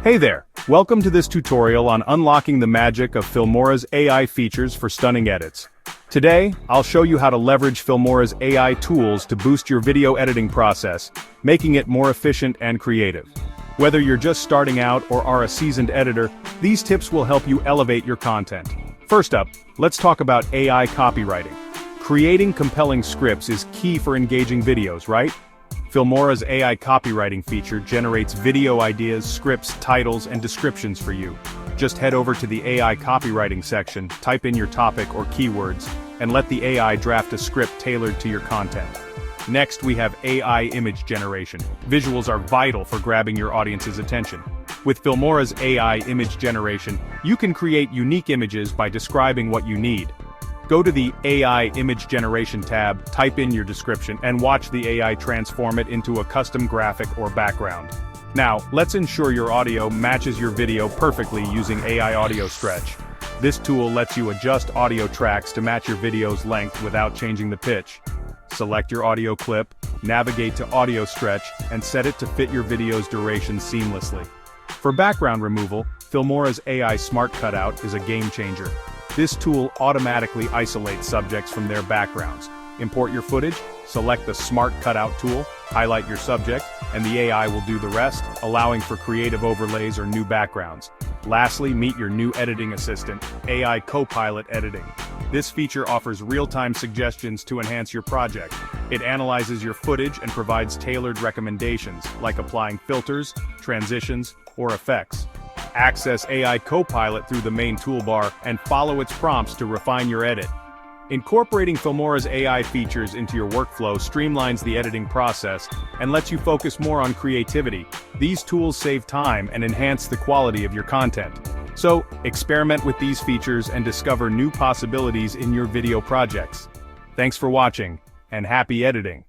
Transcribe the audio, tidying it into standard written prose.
Hey there, welcome to this tutorial on unlocking the magic of Filmora's AI features for stunning edits. Today, I'll show you how to leverage Filmora's AI tools to boost your video editing process, making it more efficient and creative. Whether you're just starting out or are a seasoned editor, these tips will help you elevate your content. First up, let's talk about AI copywriting. Creating compelling scripts is key for engaging videos, right? Filmora's AI copywriting feature generates video ideas, scripts, titles, and descriptions for you. Just head over to the AI copywriting section, type in your topic or keywords, and let the AI draft a script tailored to your content. Next, we have AI image generation. Visuals are vital for grabbing your audience's attention. With Filmora's AI image generation, you can create unique images by describing what you need. Go to the AI Image Generation tab, type in your description, and watch the AI transform it into a custom graphic or background. Now, let's ensure your audio matches your video perfectly using AI Audio Stretch. This tool lets you adjust audio tracks to match your video's length without changing the pitch. Select your audio clip, navigate to Audio Stretch, and set it to fit your video's duration seamlessly. For background removal, Filmora's AI Smart Cutout is a game changer. This tool automatically isolates subjects from their backgrounds. Import your footage, select the Smart Cutout tool, highlight your subject, and the AI will do the rest, allowing for creative overlays or new backgrounds. Lastly, meet your new editing assistant, AI Copilot Editing. This feature offers real-time suggestions to enhance your project. It analyzes your footage and provides tailored recommendations, like applying filters, transitions, or effects. Access AI Copilot through the main toolbar and follow its prompts to refine your edit. Incorporating Filmora's AI features into your workflow streamlines the editing process and lets you focus more on creativity. These tools save time and enhance the quality of your content. So, experiment with these features and discover new possibilities in your video projects. Thanks for watching, and happy editing!